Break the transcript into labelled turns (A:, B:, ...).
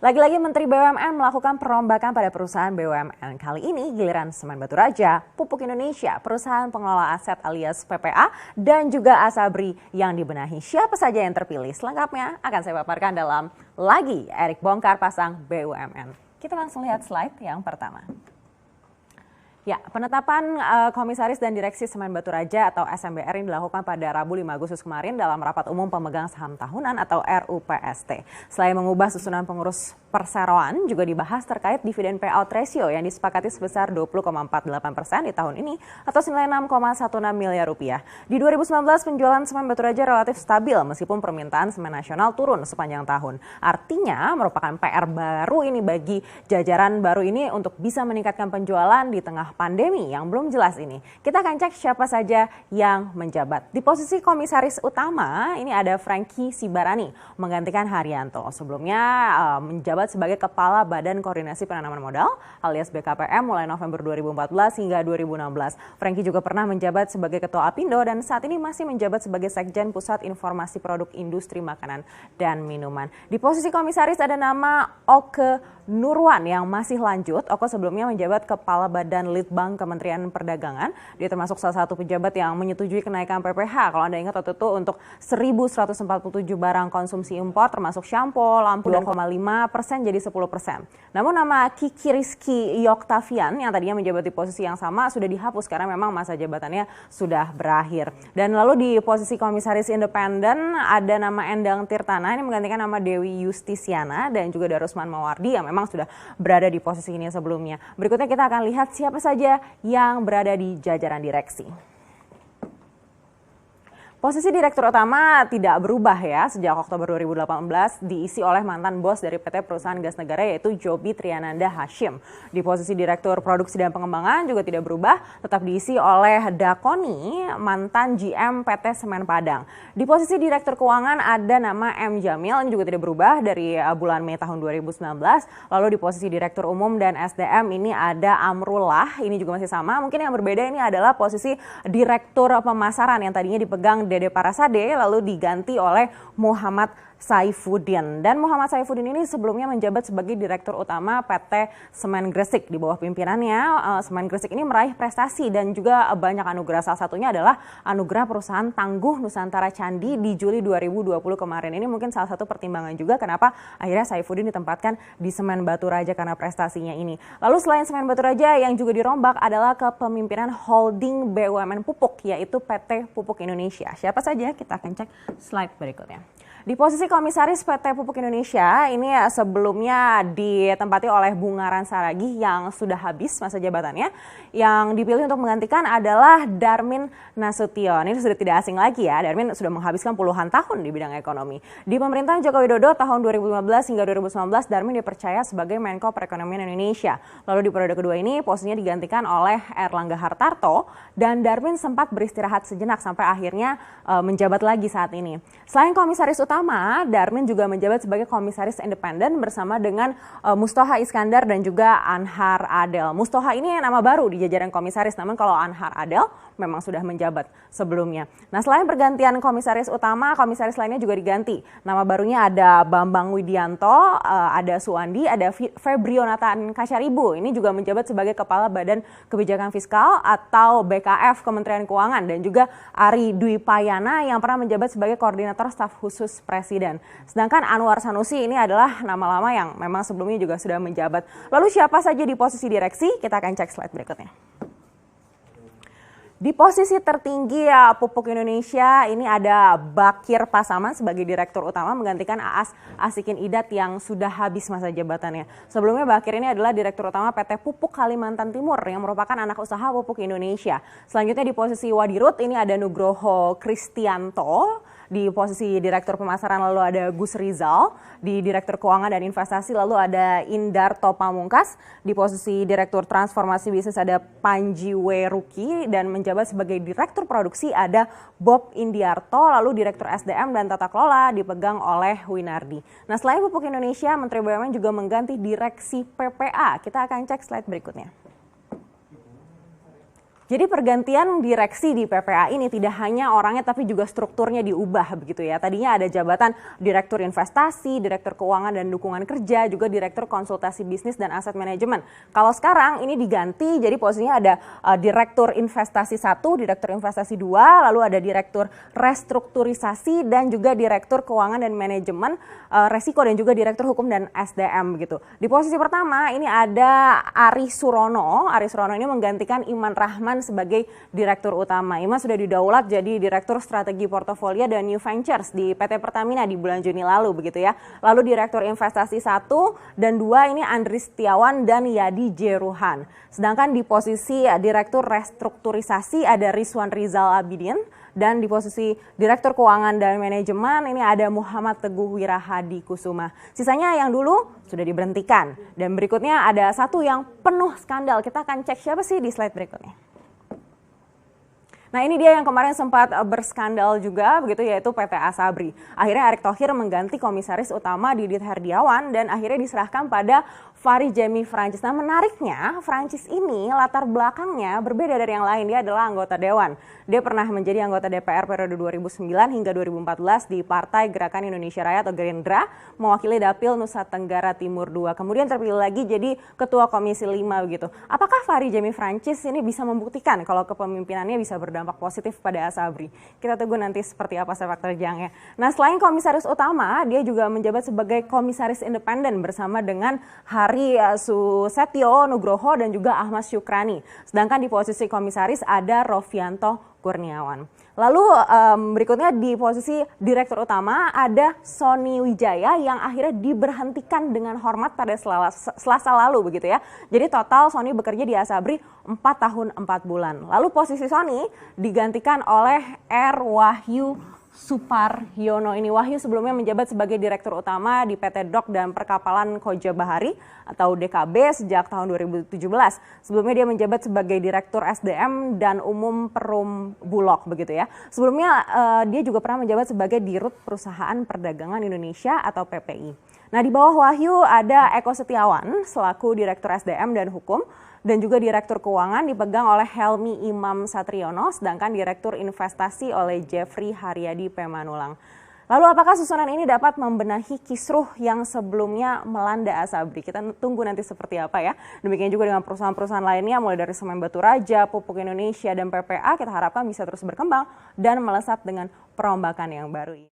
A: Lagi-lagi Menteri BUMN melakukan perombakan pada perusahaan BUMN. Kali ini giliran Semen Batu Raja, Pupuk Indonesia, perusahaan pengelola aset alias PPA, dan juga Asabri yang dibenahi. Siapa saja yang terpilih? Selengkapnya akan saya paparkan dalam Lagi Erik Bongkar Pasang BUMN. Kita langsung lihat slide yang pertama. Ya, penetapan Komisaris dan Direksi Semen Batu Raja atau SMBR ini dilakukan pada Rabu 5 Agustus kemarin dalam Rapat Umum Pemegang Saham Tahunan atau RUPST. Selain mengubah susunan pengurus perseroan, juga dibahas terkait dividen payout ratio yang disepakati sebesar 20,48% di tahun ini atau senilai 6,16 miliar rupiah. Di 2019 penjualan Semen Batu Raja relatif stabil meskipun permintaan semen nasional turun sepanjang tahun. Artinya merupakan PR baru ini bagi jajaran baru ini untuk bisa meningkatkan penjualan di tengah pandemi yang belum jelas ini. Kita akan cek siapa saja yang menjabat. Di posisi komisaris utama ini ada Franky Sibarani menggantikan Haryanto. Sebelumnya menjabat sebagai Kepala Badan Koordinasi Penanaman Modal alias BKPM mulai November 2014 hingga 2016. Franky juga pernah menjabat sebagai Ketua Apindo dan saat ini masih menjabat sebagai Sekjen Pusat Informasi Produk Industri Makanan dan Minuman. Di posisi komisaris ada nama Oke Nurwan yang masih lanjut. Oke sebelumnya menjabat Kepala Badan Litbang Kementerian Perdagangan. Dia termasuk salah satu pejabat yang menyetujui kenaikan PPh. Kalau Anda ingat waktu itu untuk 1.147 barang konsumsi impor termasuk shampoo, lampu, dan 2,5% jadi 10%. Namun nama Kiki Rizky Yoktavian yang tadinya menjabat di posisi yang sama sudah dihapus karena memang masa jabatannya sudah berakhir. Dan lalu di posisi komisaris independen ada nama Endang Tirtana ini menggantikan nama Dewi Justisiana dan juga Darusman Mawardi yang memang sudah berada di posisi ini sebelumnya. Berikutnya kita akan lihat siapa saja yang berada di jajaran direksi. Posisi Direktur Utama tidak berubah ya, sejak Oktober 2018 diisi oleh mantan bos dari PT Perusahaan Gas Negara yaitu Joby Triananda Hashim. Di posisi Direktur Produksi dan Pengembangan juga tidak berubah, tetap diisi oleh Dakoni, mantan GM PT Semen Padang. Di posisi Direktur Keuangan ada nama M. Jamil, ini juga tidak berubah dari bulan Mei tahun 2019. Lalu di posisi Direktur Umum dan SDM ini ada Amrullah, ini juga masih sama. Mungkin yang berbeda ini adalah posisi Direktur Pemasaran yang tadinya dipegang Dede Parasade lalu diganti oleh Muhammad Saifuddin. Dan Muhammad Saifuddin ini sebelumnya menjabat sebagai Direktur Utama PT Semen Gresik. Di bawah pimpinannya, Semen Gresik ini meraih prestasi dan juga banyak anugerah. Salah satunya adalah anugerah perusahaan tangguh Nusantara Candi di Juli 2020 kemarin. Ini mungkin salah satu pertimbangan juga kenapa akhirnya Saifuddin ditempatkan di Semen Batu Raja karena prestasinya ini. Lalu selain Semen Batu Raja yang juga dirombak adalah kepemimpinan holding BUMN Pupuk yaitu PT Pupuk Indonesia. Siapa saja? Kita akan cek slide berikutnya. Di posisi Komisaris PT Pupuk Indonesia ini sebelumnya ditempati oleh Bungaran Saragih yang sudah habis masa jabatannya. Yang dipilih untuk menggantikan adalah Darmin Nasution. Ini sudah tidak asing lagi ya, Darmin sudah menghabiskan puluhan tahun di bidang ekonomi. Di pemerintahan Joko Widodo tahun 2015 hingga 2019 Darmin dipercaya sebagai Menko Perekonomian Indonesia. Lalu di periode kedua ini posisinya digantikan oleh Erlangga Hartarto dan Darmin sempat beristirahat sejenak sampai akhirnya menjabat lagi saat ini. Selain Komisaris Utama, Darmin juga menjabat sebagai Komisaris Independen bersama dengan Mustoha Iskandar dan juga Anhar Adel. Mustoha ini nama baru di jajaran komisaris, namun kalau Anhar Adel memang sudah menjabat sebelumnya. Nah, selain pergantian Komisaris Utama, komisaris lainnya juga diganti. Nama barunya ada Bambang Widianto, ada Suwandi, ada Febrionatan Kasyaribu. Ini juga menjabat sebagai Kepala Badan Kebijakan Fiskal atau BKF Kementerian Keuangan dan juga Ari Dwi Payana yang pernah menjabat sebagai Koordinator Staf Khusus Presiden. Sedangkan Anwar Sanusi ini adalah nama lama yang memang sebelumnya juga sudah menjabat. Lalu siapa saja di posisi direksi? Kita akan cek slide berikutnya. Di posisi tertinggi Pupuk Indonesia ini ada Bakir Pasaman sebagai Direktur Utama menggantikan Aas Asikin Idat yang sudah habis masa jabatannya. Sebelumnya Bakir ini adalah Direktur Utama PT Pupuk Kalimantan Timur yang merupakan anak usaha Pupuk Indonesia. Selanjutnya di posisi Wadirut ini ada Nugroho Kristianto. Di posisi Direktur Pemasaran lalu ada Gus Rizal, di Direktur Keuangan dan Investasi lalu ada Indarto Pamungkas, di posisi Direktur Transformasi Bisnis ada Panji Weruki dan menjabat sebagai Direktur Produksi ada Bob Indiarto, lalu Direktur SDM dan Tata Kelola dipegang oleh Winardi. Nah, selain Pupuk Indonesia, Menteri BUMN juga mengganti Direksi PPA. Kita akan cek slide berikutnya. Jadi pergantian direksi di PPA ini tidak hanya orangnya tapi juga strukturnya diubah begitu ya. Tadinya ada jabatan Direktur Investasi, Direktur Keuangan dan Dukungan Kerja, juga Direktur Konsultasi Bisnis dan Aset Manajemen. Kalau sekarang ini diganti jadi posisinya ada Direktur Investasi 1, Direktur Investasi 2, lalu ada Direktur Restrukturisasi dan juga Direktur Keuangan dan Manajemen Resiko dan juga Direktur Hukum dan SDM begitu. Di posisi pertama ini ada Ari Surono. Ari Surono ini menggantikan Iman Rahman sebagai Direktur Utama. Iman sudah didaulat jadi Direktur Strategi Portofolio dan New Ventures di PT Pertamina di bulan Juni lalu begitu ya. Lalu Direktur Investasi 1 dan 2 ini Andri Setiawan dan Yadi Jeruhan. Sedangkan di posisi Direktur Restrukturisasi ada Rizwan Rizal Abidin. Dan di posisi Direktur Keuangan dan Manajemen ini ada Muhammad Teguh Wirahadi Kusuma. Sisanya yang dulu sudah diberhentikan. Dan berikutnya ada satu yang penuh skandal. Kita akan cek siapa sih di slide berikutnya. Nah ini dia yang kemarin sempat berskandal juga begitu yaitu PT Asabri. Akhirnya Erick Thohir mengganti komisaris utama Didit Herdiawan dan akhirnya diserahkan pada Fahri Jemi Francis. Nah menariknya Francis ini latar belakangnya berbeda dari yang lain. Dia adalah anggota Dewan. Dia pernah menjadi anggota DPR periode 2009 hingga 2014 di Partai Gerakan Indonesia Raya atau Gerindra, mewakili Dapil Nusa Tenggara Timur II. Kemudian terpilih lagi jadi Ketua Komisi 5 begitu. Apakah Fahri Jemi Francis ini bisa membuktikan kalau kepemimpinannya bisa berdampak positif pada Asabri? Kita tunggu nanti seperti apa sepak terjangnya. Nah selain komisaris utama, dia juga menjabat sebagai komisaris independen bersama dengan Hari Susetio Nugroho dan juga Ahmad Syukrani. Sedangkan di posisi komisaris ada Rofianto Kurniawan. Lalu berikutnya di posisi Direktur Utama ada Sony Wijaya yang akhirnya diberhentikan dengan hormat pada Selasa lalu begitu ya. Jadi total Sony bekerja di Asabri 4 tahun 4 bulan. Lalu posisi Sony digantikan oleh R. Wahyu Suparyono. Ini Wahyu sebelumnya menjabat sebagai Direktur Utama di PT Dok dan Perkapalan Koja Bahari atau DKB sejak tahun 2017. Sebelumnya dia menjabat sebagai Direktur SDM dan Umum Perum Bulog begitu ya. Sebelumnya dia juga pernah menjabat sebagai Dirut Perusahaan Perdagangan Indonesia atau PPI. Nah di bawah Wahyu ada Eko Setiawan selaku Direktur SDM dan Hukum. Dan juga Direktur Keuangan dipegang oleh Helmi Imam Satriono, sedangkan Direktur Investasi oleh Jeffrey Haryadi Pemanulang. Lalu apakah susunan ini dapat membenahi kisruh yang sebelumnya melanda Asabri? Kita tunggu nanti seperti apa ya. Demikian juga dengan perusahaan-perusahaan lainnya mulai dari Semen Batu Raja, Pupuk Indonesia, dan PPA kita harapkan bisa terus berkembang dan melesat dengan perombakan yang baru ini.